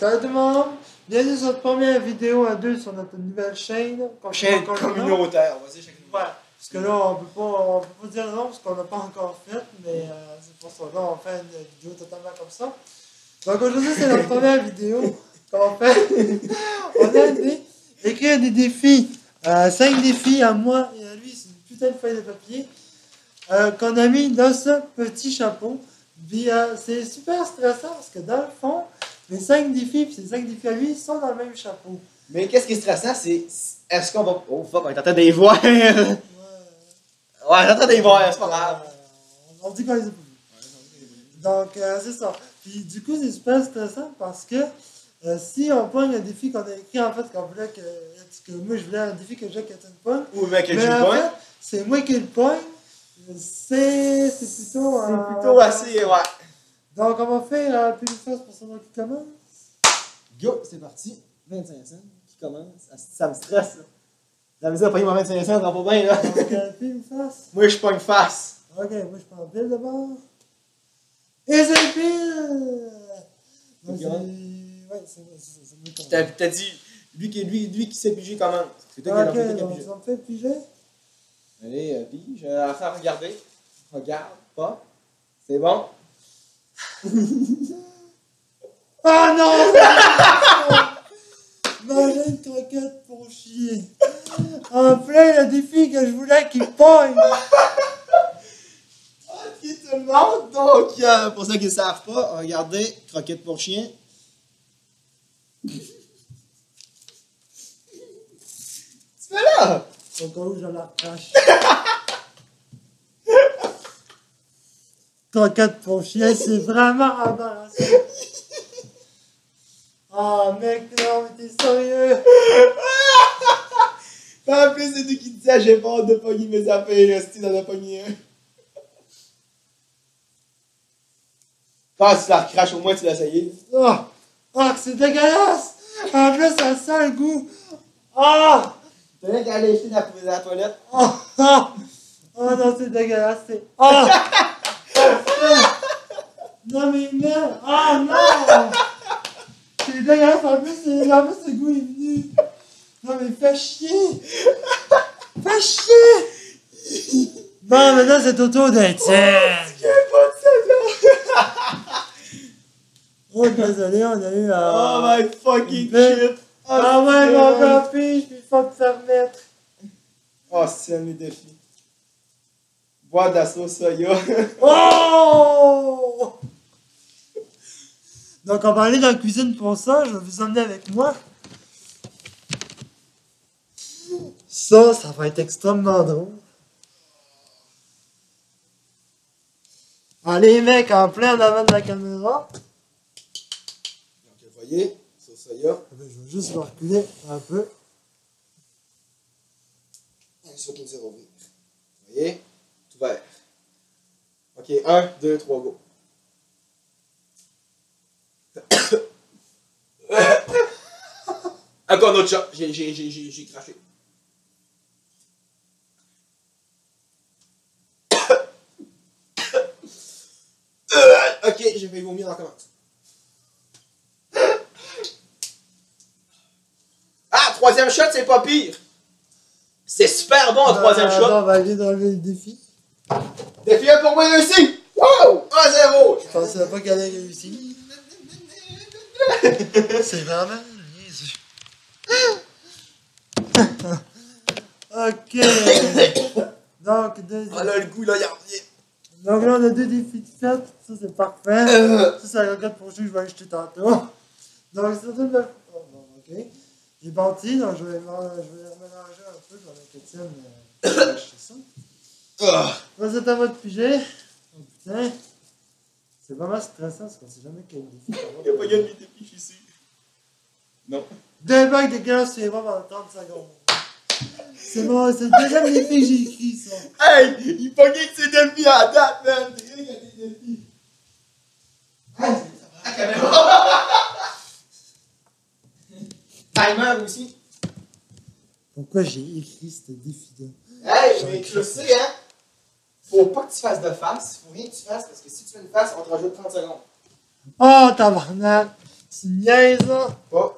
Salut tout le monde! Bienvenue sur notre première vidéo à deux sur notre nouvelle chaîne. Chaîne communautaire, vas-y, chaîne communautaire. Ouais, parce que là, on peut pas dire non parce qu'on l'a pas encore fait, mais c'est pour ça. Là, on fait une vidéo totalement comme ça. Donc aujourd'hui, c'est notre première vidéo qu'on fait. On a écrire des défis. 5 défis à moi et à lui, c'est une putain de feuille de papier qu'on a mis dans ce petit chapeau. Puis c'est super stressant parce que dans le fond, les 5 défis et ces 5 défis à lui sont dans le même chapeau. Mais qu'est-ce qui est stressant, c'est est-ce qu'on va. Oh fuck, on est en train de les voir. Ouais, on est en train de les voir, c'est pas grave. On dit qu'on les a pas vus. Donc c'est ça. Puis du coup, c'est super stressant parce que si on pogne un défi qu'on a écrit en fait, qu'on voulait que moi je voulais un défi que Jacques Catherine pogne. Ou mec, que mais tu en pognes. fait, c'est moi qui le pogne. C'est plutôt. C'est plutôt assez, ouais. Donc on va faire plus de face pour savoir qui commence. Go, c'est parti. 25 cents qui commence. Ça me stresse, là. La misère de payer mon 25 cents, ça va pas bien, là. Donc pile ou face? Moi, je pogne face. Ok, moi je prends pile d'abord. Et c'est pile! Donc c'est. Ouais, c'est moi qui T'as dit, lui qui s'est pigé commence. C'est toi qui as ok, donc ça me fait piger. Allez, pige. À faire regarder. Regarde, pas. C'est bon. Ah non! Manger une croquette pour chier. En plein le défi que je voulais qu'il pogne. Ok, tout le monde. Donc, pour ceux qui ne savent pas, regardez, croquette pour chien. Tu fais là? Au cas où je la recrache. Croquette pour chien, c'est vraiment embarrassant. Ah mec, non, mais t'es sérieux? En plus, c'est toi qui disais, j'ai peur de pogner mes affaires, si tu en as pogné un. Ah, si tu la recraches, au moins tu l'as essayé. Ah, ah, c'est dégueulasse! En plus, ça sent le goût. Ah! T'as rien qu'à aller jeter dans la toilette. Ah! Ah! Oh non, c'est dégueulasse, c'est. Ah! Non mais merde! Ah non! C'est dégueulasse, en plus, le goût est venu. Non mais fais chier! Fais chier! Bon, maintenant c'est au tour d'Étienne. Oh, désolé, on a eu Oh my fucking shit! shit! Ah ouais, mon gars, pige, puis il faut te faire remettre. Oh, c'est un de mes défis. Boire de la sauce soya. Oh! Donc, on va aller dans la cuisine pour ça. Je vais vous emmener avec moi. Ça va être extrêmement drôle. Allez, mec, en plein en avant de la caméra. Donc, vous voyez, sauce soya. Je vais juste me reculer un peu. Un saut qui nous a ouvert. Vous voyez? Tout vert. Ok, 1, 2, 3, go. Encore un autre shot. J'ai craché. Ok, j'ai fait vomir dans la commence. Ah, troisième shot, c'est pas pire. C'est super bon, troisième shot. On va aller d'enlever le défi. Défi 1 pour moi réussi. Wow! 1-0. Je pensais pas qu'elle allait réussir. C'est vraiment niaiseux. Ok. Donc, Ah là, le goût, là, il revient. donc là, on a 2 défis de fait. Ça, c'est parfait. Ça, c'est la regarde pour que je vais acheter tantôt. Donc, c'est tout le... Oh, bon, ok. J'ai bâti, donc je vais mélanger un peu avec Étienne. Je vais acheter ça. Ah. Là, c'est à votre piger. Oh putain. C'est vraiment stressant parce qu'on sait jamais quel défi. Il n'y a pas gagné de défi, je suis sûr. Non. Deux bacs de glace, c'est vraiment dans 30 secondes. C'est bon, c'est le deuxième défi que j'ai écrit, ça. Hey! Il pognait que ses défis à date, man! C'est rien qu'il y a des défis. Hey! La caméra! Timer aussi. Pourquoi j'ai écrit ce défi-là? Hey! Mais tu le sais, hein? Faut pas que tu fasses de face. Faut rien que tu fasses parce que si tu fais une face, on te rajoute 30 secondes. Oh, tabarnak! C'est une niaise, là. Oh.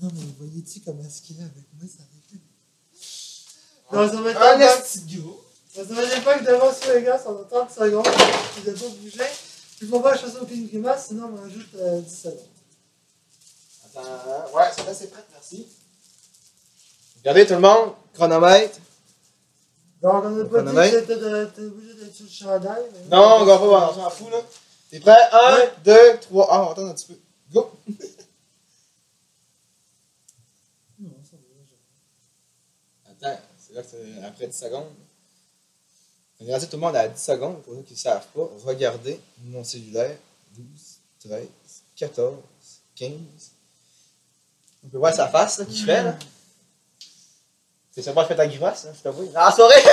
Non, mais voyez-tu comment est-ce qu'il est avec moi, ça arrive. Non, ça va être Un un petit gros. Ça va être pas que devant sur les gars, ça va 30 secondes. Tu dois pas bouger. Il faut pas que je fasse aucune grimace, sinon on rajoute 10 secondes. Attends, ouais, c'est assez prêt, merci. Regardez tout le monde, chronomètre. Donc on a pas dit chronomètre. que t'es obligé d'être sur le chandail. Mais Non, on va pas voir, on s'en fout là. T'es prêt? 1, 2, 3. Ah, on va attendre un petit peu. Go! Non, ça va. Attends, c'est là que c'est après 10 secondes. Regardez tout le monde à 10 secondes, pour ceux qui ne savent pas. Regardez mon cellulaire. 12, 13, 14, 15. On peut voir sa face là, qu'il fait là. C'est sûrement fait ta grimace, hein, je t'avoue. Dans la soirée!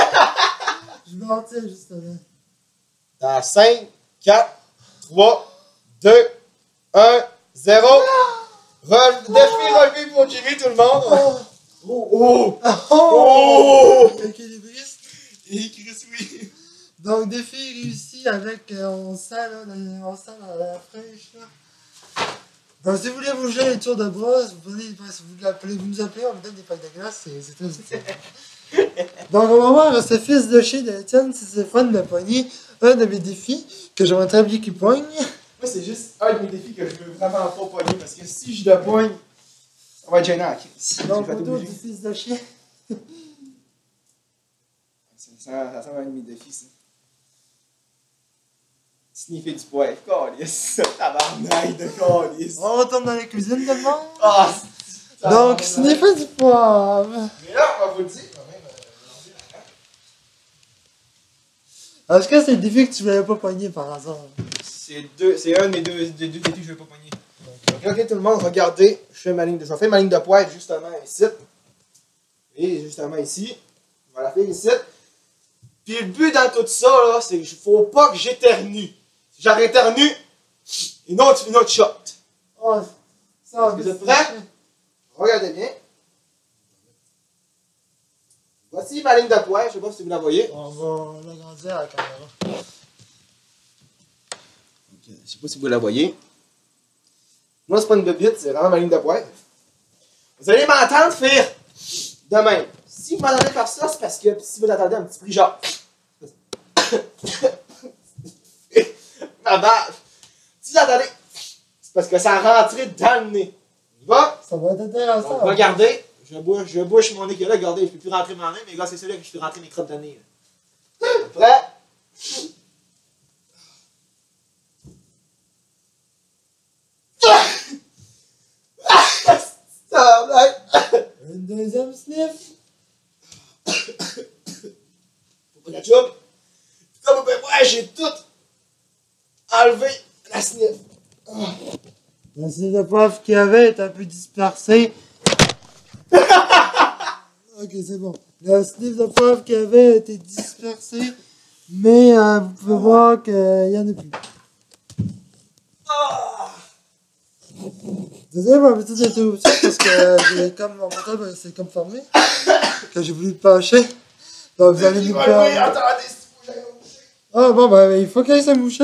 Je vais mentir justement. Dans 5, 4, 3, 2, 1, 0. Défi relevé pour Jimmy, tout le monde. Oh! Oh! Équilibriste. Et Chris, oui. Donc défi réussi avec, on sent là, la fraîche là. Donc si vous voulez bouger les tours de bras, vous nous appelez, on vous donne des packs de glace, c'est très utile. Donc on va voir ce fils de chien d'Étienne, si c'est fun de pogner un de mes défis, que j'aimerais très bien qu'il pogne. Moi, c'est juste un de mes défis que je veux vraiment pas pogner parce que si je le pogne, ça va être gênant. Donc photo du fils de chien. Ça semble un de mes défis, ça. Sniffer du poivre, câlisse. Tabarnak de câlisse. On retourne dans la cuisine de monde. Ah, Donc sniffer du poivre. mais là, on va vous le dire quand même. Est-ce que c'est le défi que tu voulais pas pogner par hasard? C'est un de mes deux défis que je vais pas pogner. Donc, ok, tout le monde, regardez. Je fais ma ligne de poivre justement ici. Et justement ici. Je vais la faire ici. Puis le but dans tout ça, là, c'est qu'il faut pas que j'éternue. Si j'éternue, une autre shot. Oh, ça, Est-ce que vous êtes prêts? Regardez bien. Voici ma ligne de poivre, je sais pas si vous la voyez. On va l'agrandir à la caméra. Je sais pas si vous la voyez. Moi, c'est pas une bébite, c'est vraiment ma ligne de poivre. Vous allez m'entendre faire de même. Si vous m'entendez faire ça, c'est parce que si vous attendez un petit prix genre. Maman, si vous attendez, c'est parce que ça a rentré dans le nez. On y va? Ça va être intéressant. Donc, regardez, je bouche mon nez que là, regardez, je peux plus rentrer mon nez, mais gars, c'est celui-là que je peux rentrer mes crottes de nez. Prêt? Une deuxième sniff. Faut pas la chope. Comme ben ouais, j'ai tout enlevé la sniff. La sniff de poivre qu'il y avait est un peu dispersée. Ok, c'est bon. La sniff de poivre qu'il y avait a été dispersée. Mais vous pouvez voir qu'il n'y en a plus. Désolé pour la petite interruption parce que j'ai comme mon portable c'est comme fermé. Que j'ai voulu le pencher. Donc vous allez nous faire. Attendez, si vous voulez. Ah bon ben il faut qu'il se mouche.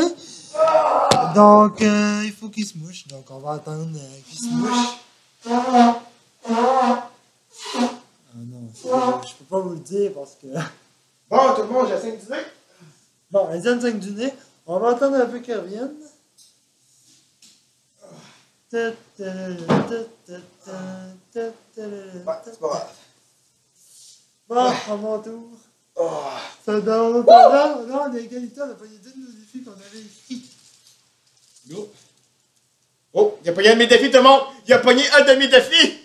Donc il faut qu'il se mouche. Donc on va attendre qu'il se mouche. Ah non, je peux pas vous le dire parce que. Bon, tout le monde, j'ai 5 du nez. Bon, elle vient de 5 du nez. On va attendre un peu qu'elle revienne. Ouais, c'est pas grave. Bon, à mon tour. Oh. Ça donne là, on a égalité, on a pas idée de nos défis qu'on avait écrits. Go. Oh, il a pogné un de mes défis, tout le monde. Il a pogné un de mes défis.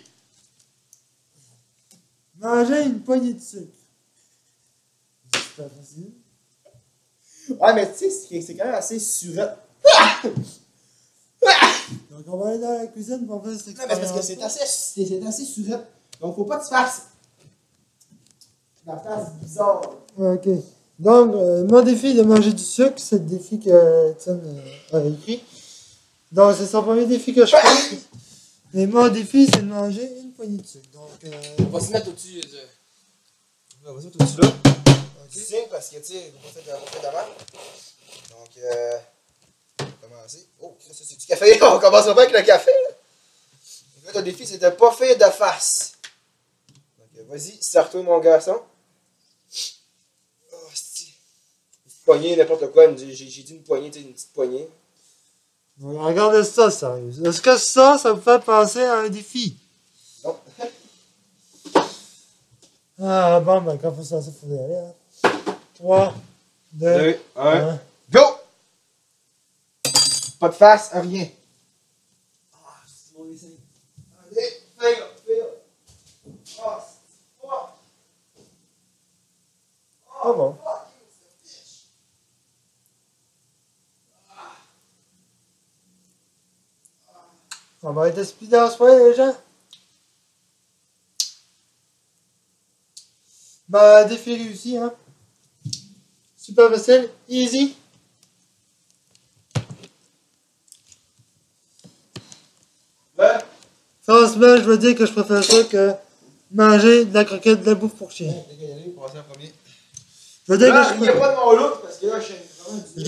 Manger une poignée de sucre. C'est pas facile. Ouais, mais tu sais, c'est quand même assez surette. Donc on va aller dans la cuisine pour faire cette Non, mais c'est parce que c'est assez surette. Donc, faut pas que tu fasses la face bizarre. Ok. Donc, mon défi de manger du sucre, c'est le défi que Étienne a écrit. Donc, c'est son premier défi que je fais. Et mon défi, c'est de manger une poignée de sucre. Donc, On va se mettre au-dessus de. On va se mettre au-dessus là. Ok. Parce que, tu sais, on va faire de mal. Donc, commencer. Oh, ça c'est du café. On commencera pas avec le café. Là. Donc là, ton défi, c'était pas faire de face. Donc vas-y, sors-toi, mon garçon. Oh, c'est. Poignée, n'importe quoi. J'ai dit une poignée, tu sais, une petite poignée. Regardez ça, sérieux. Est-ce que ça vous fait penser à un défi? Non. Ah, bon, ben, quand faut ça, il faut y aller. Hein. 3, 2, 1. Go! Pas de face, rien. Ah, c'est mon dessin. Allez, fais-le. Ah, c'est fort. Ah bon. On va être speedé en soi, les gens. Bah, défi réussi, hein. Super facile, easy. Ben. Franchement, je veux dire que je préfère ça que manger de la croquette de la bouffe pour chien. Je veux dire que Il n'y a pas de mon look parce que là, je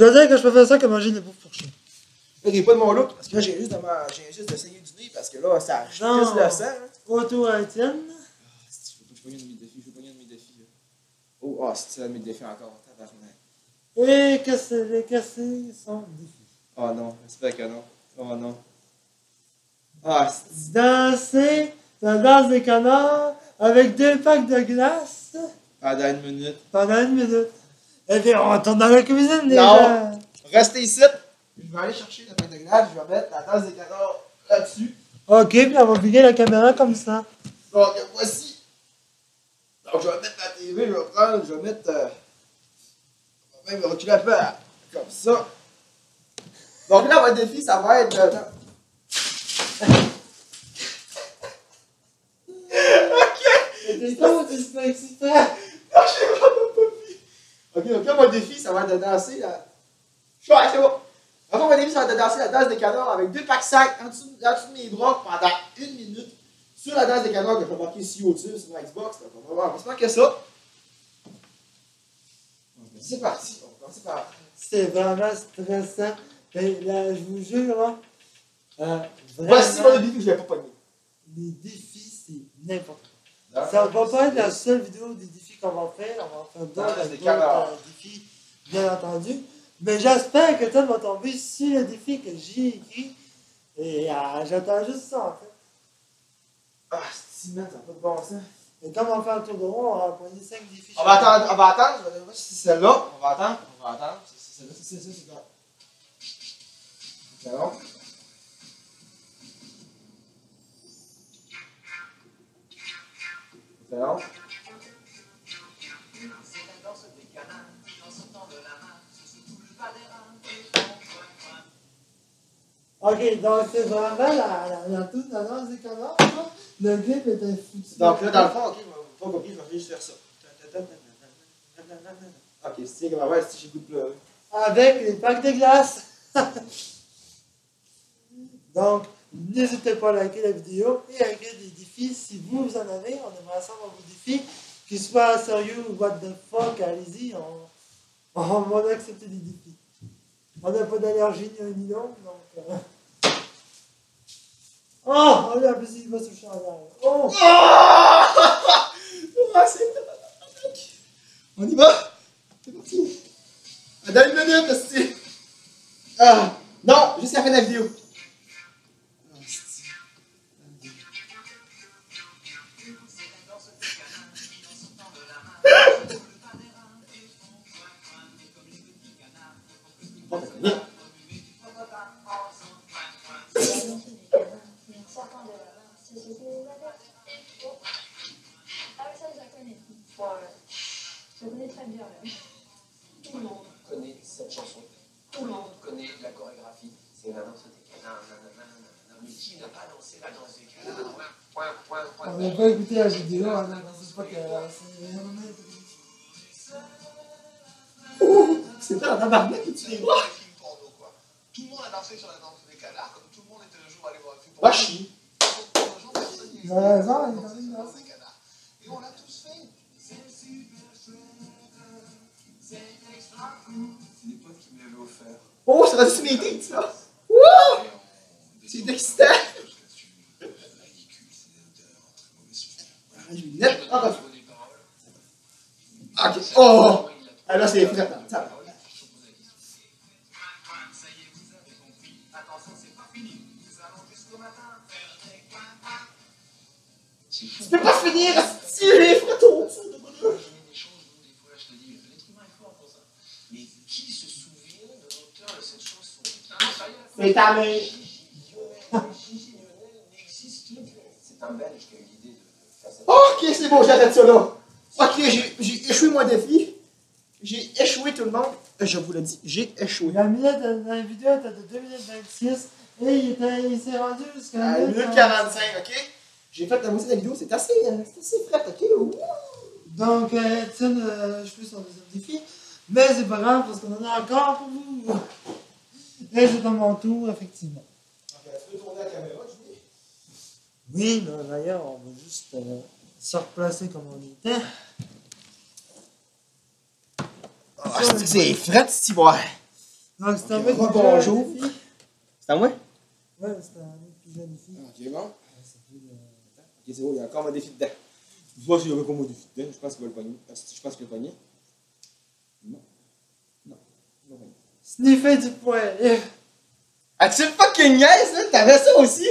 veux dire que je préfère ça que manger de la bouffe pour chien. il n'y a pas de mon look parce que là, j'ai juste de saigner du nez parce que là, ça juste le sang. Auto à Étienne. Je veux pas un de mes défis. Oh, ah, c'est un de mes défis encore. Tabarnak. Et casser son défi. Oh non, j'espère que non. Oh non. Ah, Danser la danse des canards avec 2 packs de glace pendant une minute. pendant 1 minute. Et bien, on retourne dans la cuisine, les Non. gens. Restez ici. Je vais aller chercher le pain de glace. Je vais mettre la tasse des canards là-dessus. Ok, puis on va plier la caméra comme ça. Donc, voici. Donc, je vais mettre la TV. Je vais mettre. Je vais même reculer un peu comme ça. Donc là, votre défi, ça va être. C'est quoi, t'es super excitant? Non, je sais pas vu. Ok, donc là, mon défi, ça va être de danser la. C'est bon. Enfin, mon défi, ça va être de danser la danse des canards avec 2 packs sacs en dessous de mes bras pendant 1 minute sur la danse des canards que je vais marquer ici au-dessus sur ma Xbox. Donc, on va voir. On va se marquer ça. C'est parti. On va commencer par. C'est vraiment stressant. Mais là, je vous jure, là. Voici mon défi que je vais pas pogner. Les défis, c'est n'importe quoi. Ça va pas être la seule vidéo des défis qu'on va faire. On va faire d'autres défis, bien entendu. Mais j'espère que toi va tomber sur le défi que j'ai écrit. Et j'attends juste ça, en fait. Ah, c'est ça n'a pas de bon sens. Et comme on va faire un tour de rond, on va poigner 5 défis. On va attendre. Je vais voir si c'est celle-là. On va attendre. Si c'est celle-là, c'est quoi? C'est bon. C'est bon. Ok, donc c'est vraiment la toute la danse des canards, là. Le clip était foutu. Donc là, dans le fond, ok, pas compris, je vais juste faire ça. Ok, c'est comme ouais, si j'ai goût de pleurer. Avec les packs de glace. Donc, n'hésitez pas à liker la vidéo et à écrire des défis si vous en avez. On aimerait savoir vos défis, qu'ils soient sérieux ou what the fuck, allez-y, on va accepter des défis. On n'a pas d'allergie ni un ni l'autre, donc. Oh! Oh, là, plus il va se toucher en arrière. Oh! Ah, c'est. On y va? C'est parti. Dans 1 minute, là, c'est. Ah! Non, jusqu'à la fin de la vidéo. Je connais très bien même. Tout le monde connaît cette chanson. Tout le monde connaît la chorégraphie. C'est la danse des canards. Mais qui n'a pas dansé la danse des canards? On n'a pas écouté la vidéo, on a pensé pas que c'est pas la tabarnak que tu les vois. Tout le monde a dansé sur la danse des canards, comme tout le monde était un jour allé voir un film pour Va chier. il a raison, il est en train de danser. Et on l'a tous fait. C'est des potes qui me l'avaient offert. Oh, c'est rendu sur mes têtes, ça! Wouh! C'est excitant! Je vais net. Ah, ok. Oh! Ah là, c'est frais. Tu peux pas finir à tirer, frère, ton dessus. C'est ta main. C'est un Belge qui a eu l'idée de faire cette... Ok, c'est bon, j'arrête ça là. Ok, j'ai échoué mon défi. J'ai échoué tout le monde. Je vous l'ai dit, j'ai échoué. La minute dans la vidéo était de 2 minutes 26 et il s'est rendu jusqu'à À 1 minute 45, ok? J'ai fait la moitié de la vidéo, c'est assez frais, ok? Ouh. Donc, Étienne, je fais son deuxième défi. Mais c'est pas grave parce qu'on en a encore pour vous. Et c'est à mon tour, effectivement. Ok, tu peux tourner la caméra, Jimmy? Oui, mais d'ailleurs, on va juste se replacer comme on était. Ah, c'est frais, c'est boire. Donc, c'est Ok, un peu bonjour. défi. C'est à moi? Ouais, c'est un épisode défi. Ok, bon. Ok, c'est bon, il y a encore mon défi dedans. Je vois s'il y avait pas mon défi dedans. Je pense qu'il va le pogner. Je pense qu'il va le pogner. Non. Non. Il va pogner. Sniffer du poil. As-tu fucking niaise, là? T'avais ça aussi?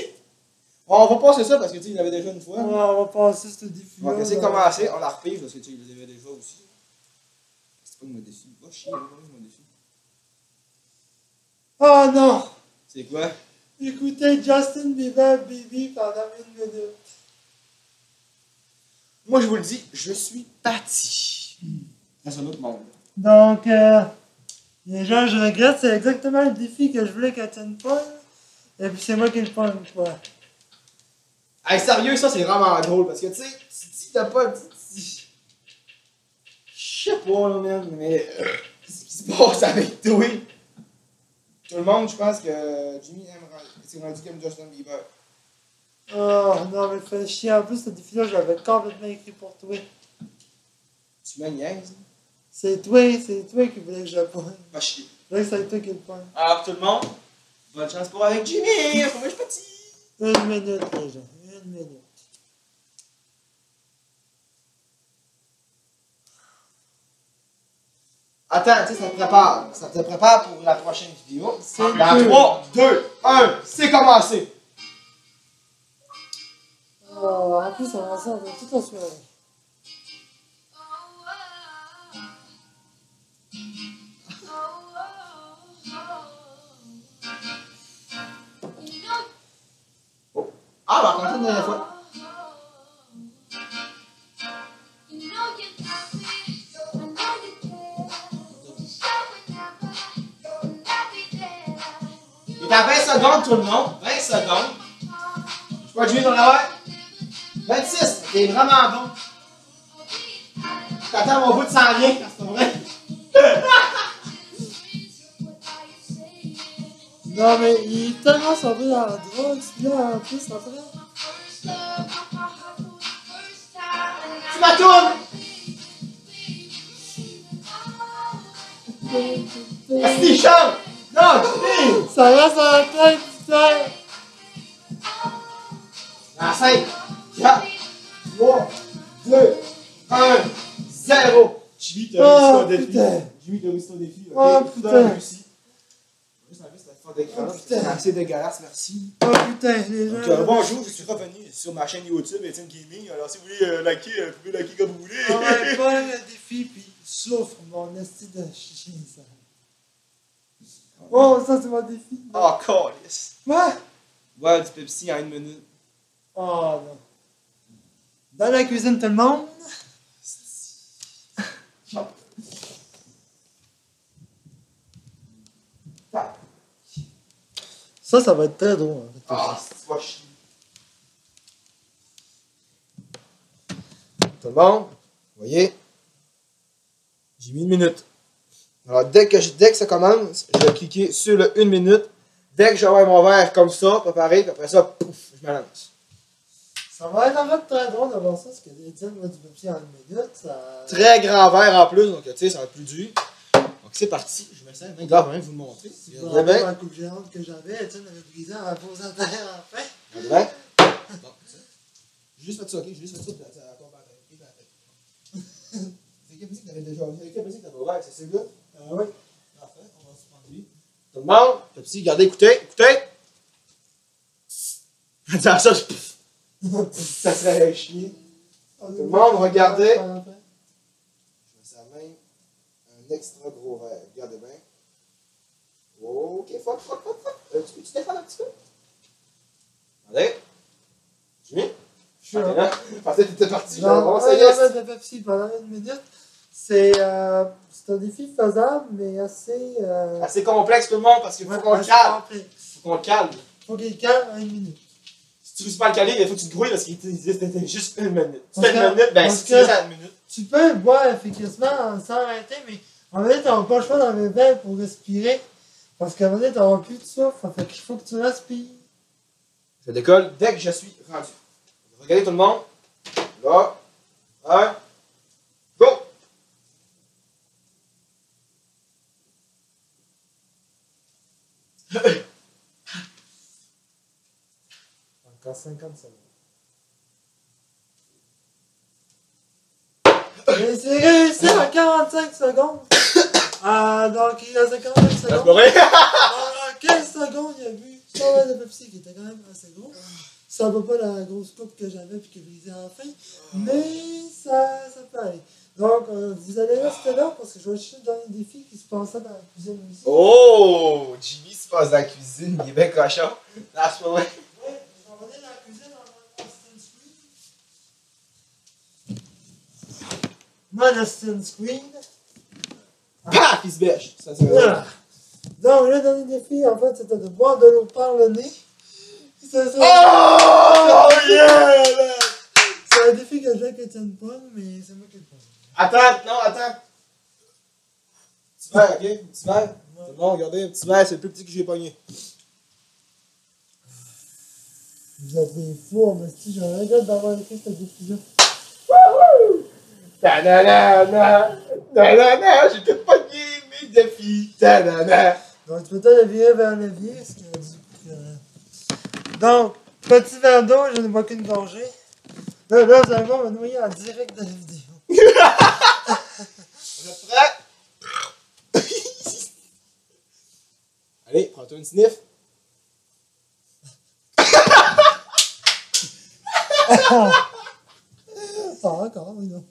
Bon, on va passer ça parce que tu sais, il l'avait déjà une fois. On va passer ce défi. Ok, c'est commencé. On la repige parce que tu sais, il les avait déjà aussi. C'est pas mon défi. Oh, chier, il avait pas mon défi. Oh non! C'est quoi? Écoutez Justin Bieber Baby pendant 1 minute. Moi, je vous le dis, je suis parti. Dans un autre monde. Donc, les gens, je regrette, c'est exactement le défi que je voulais qu'elle tienne pas. Et puis c'est moi qui le pogne, quoi. Hey, sérieux, ça, c'est vraiment drôle parce que tu sais, si t'as pas. Je sais pas, là, man, mais. Qu'est-ce qui se passe avec toi? Tout le monde, je pense que Jimmy s'est rendu comme Justin Bieber. Oh non, mais fais chier. En plus, ce défi-là, je l'avais complètement écrit pour toi. Tu me niaises? C'est toi qui voulais que je le pogne. Pas chier. Je voulais que c'est toi qui le pogne. Alors, tout le monde, bonne chance pour avec Jimmy! Moi, je suis parti! 1 minute, les gens. 1 minute. Attends, tu sais, ça te prépare. Ça te prépare pour la prochaine vidéo. C'est Dans deux. 3, 2, 1, c'est commencé! Oh, en plus, on va ensemble toute la soirée. Ah, bah, on va une dernière fois. Il est à 20 secondes, tout le monde. 20 secondes. Je peux jouer dans la ouais. 26, t'es vraiment bon. T'attends mon bout de sang vient, c'est pas vrai? Non, mais il est tellement tombé dans la drogue, celui-là, en plus, après. Tu m'attournes! Est-ce qu'il chante? Non, Jimmy! Ça reste à la tête, putain! Dans 5, 4, 3, 2, 1, 0. Jimmy, t'as réussi ton défi. putain. Jimmy, t'as réussi ton défi. Ok, Oh, tout putain. a réussi. Juste enlever cette fond d'écran. Oh, putain. C'est assez dégueulasse, merci. Oh putain, les gens. Donc, bonjour, je suis revenu sur ma chaîne YouTube, Étienne Gaming. Alors, si vous voulez liker, vous pouvez liker comme vous voulez. On va pas le défi, puis souffre, mon esti de chien, ça. Oh, ça, c'est mon défi. Oh, câlisse. Quoi? Boire du Pepsi en 1 minute. Oh, non. Dans la cuisine, tout le monde. Ça va être très drôle. Ah, c'est pas chier. Tout le monde, vous voyez, j'ai mis 1 minute. Alors, dès que ça commence, je vais cliquer sur le 1 minute. Dès que j'aurai mon verre comme ça, préparé, puis après ça, pouf, je me lance. Ça va être en fait très drôle de voir ça, parce que Étienne voit du papier en 1 minute. Ça... Très grand verre en plus, donc tu sais, ça va être plus dur. Donc c'est parti, je me sers, grave, même vous le montrer. C'est pour rapport à la coupe géante que j'avais, Étienne avait brisé en la posant à terre à la fin. Bon, c'est ça. J'ai juste fait ça, ok? J'ai juste fait ça, puis ça va tomber à la tête. C'est quelle musique t'avais déjà? C'est quelle musique t'avais ouvert? C'est celui-là? Oui. Parfait, on va se prendre lui. Tout le monde, petit, regardez, écoutez, écoutez. Ça, ça serait chier. Tout le monde, regardez. Je me sers même un extra gros verre. Regardez bien. Ok, fuck. Tu peux-tu défendre un petit peu? Attendez. Tu viens? Je suis là. Je pensais que t'étais parti. Non, Ça y est. de Pepsi pendant 1 minute. C'est un défi faisable, mais assez. Assez complexe tout le monde parce qu'il faut qu'on le assez calme. complexe. Faut qu'on le calme. Faut qu'il calme en 1 minute. Si tu réussis pas à le caler, il faut que tu te grouilles parce qu'il disait que c'était juste 1 minute. Si Parce t'as que- 1 minute, ben parce si tu que- restes à 1 minute. Tu peux boire efficacement sans arrêter, mais en fait, t'as pas le choix dans les veines pour respirer. Parce qu'à un moment donné, t'auras plus de souffle. Fait qu'il faut que tu respires. Je décolle dès que je suis rendu. Regardez tout le monde. Là. 1. Go! Encore 50 secondes. Et c'est réussi en 45 secondes. Donc il reste 45 C'est secondes. pas vrai? En 15 secondes, il y a eu 100 verres de Pepsi qui était quand même assez gros. Ça va pas la grosse coupe que j'avais puis qui brisait à la fin. Mais ça peut aller. Donc vous allez rester là parce que je vais juste donner des défis qui se passaient dans la cuisine ici. Oh! Jimmy se passe dans la cuisine, il est bien cochon. Non, c'est pas vrai. Oui, je vais revenir dans la cuisine en mode instant screen. Mode instant screen. Paf! Il se bêche. Ça, c'est Ah. Donc, le dernier défi, en fait, c'était de boire de l'eau par le nez. C'est ça. Oh! Yeah! C'est un défi que j'ai avec Étienne Paul, mais c'est moi qui le prends. Attends. Petit verre, ok? Petit verre. Tout le monde, regardez, un petit verre, c'est le plus petit que j'ai pogné. Vous êtes des fous, mais si j'ai un regret d'avoir écrit ce défi-là. Nanana, j'ai tout pogné mes défis. Nanana. Donc, tu peux te virer vers le levier, ce qui a dit que... Donc, petit verre d'eau, je ne bois qu'une gorgée. Là, vous allez voir, on va noyer en direct de la vidéo. On est prêt? Allez, prends-toi une sniff. Ah, encore, oui, non.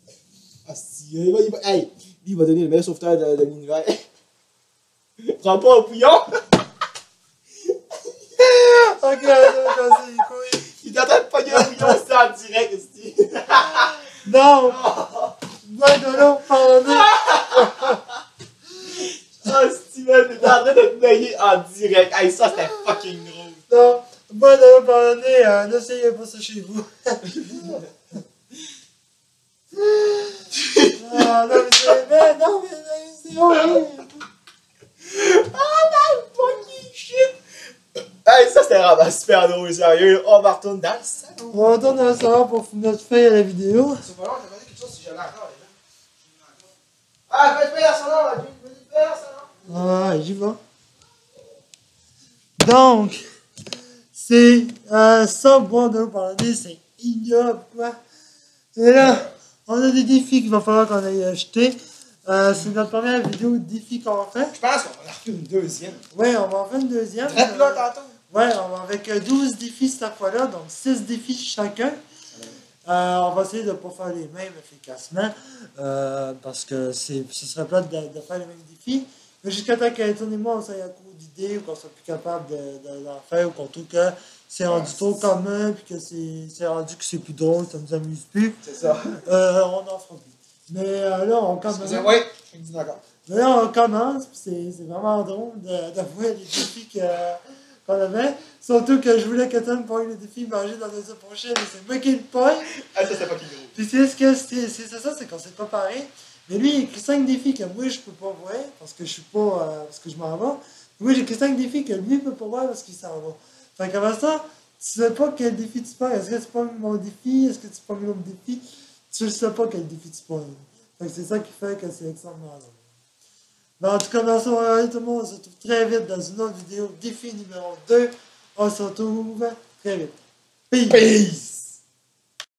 Ah, si, hey, lui, il va donner le meilleur sauveteur de l'univers. Prends pas un pouillon. Ok, on va casser les couilles. Il est en train de pogner un pouillon, c'est en direct, esti. Donc, bois de l'eau par le nez. Ah, Steven, t'es en train de te noyer en direct. Hey, ça, c'était fucking drôle. Donc, bois de l'eau par le nez, n'essayez pas ça chez vous. Ah, non, mais c'est horrible. Oh my fucking shit! Hey, ça c'était vraiment super drôle, sérieux. On va retourner dans le salon. On retourne dans le salon pour finir notre feuille à la vidéo. C'est pas long, j'ai demandé quelque chose si j'en ai encore, les gars. Ah, faites payer dans le salon, là. Faites payer dans le salon. Ah, j'y vais. Donc, c'est ça, boire de l'eau par le nez, c'est ignoble, quoi. Et là, on a des défis qu'il va falloir qu'on aille acheter. C'est notre première vidéo de défi qu'on fait. Je pense qu'on va en faire une deuxième. Ouais, on va en faire une deuxième. Traite là tantôt. Ouais, on va avec 12 défis cette fois-là, donc 6 défis chacun. On va essayer de ne pas faire les mêmes efficacement, parce que ce serait plate de faire les mêmes défis. Mais jusqu'à temps qu'Antoine et moi, on soit à court d'idées, ou qu'on soit plus capable d'en faire, ou qu'on trouve que c'est rendu trop commun, puis que c'est rendu que c'est plus drôle, ça nous amuse plus, C'est ça. on n'en fera plus. Mais là, on commence. Excusez-moi, je suis d'accord. Mais là, on commence, puis c'est vraiment drôle de voir les défis qu'on avait. Surtout que je voulais que Tom pogne le défi manger dans les œufs prochaines, mais c'est moi qui le pogne. Ah, ça, c'est pas qui drôle. Puis c'est ça, c'est qu'on s'est préparé. Mais lui, il a écrit 5 défis que moi, je peux pas voir, parce que je suis pas, parce que je m'en vais. Moi, j'ai écrit 5 défis que lui, il peut pas voir parce qu'il s'en va. Fait qu'avant ça, tu sais pas quel défi tu pognes. Est-ce que tu pognes mon défi? Est-ce que tu pognes l'autre défi? Tu ne sais pas quel défi tu pognes. Fait que c'est ça qui fait que c'est extrêmement long. Mais en tout cas, merci d'avoir regardé tout le monde. On se retrouve très vite dans une autre vidéo. Défi numéro 2. On se retrouve très vite. Peace! Peace!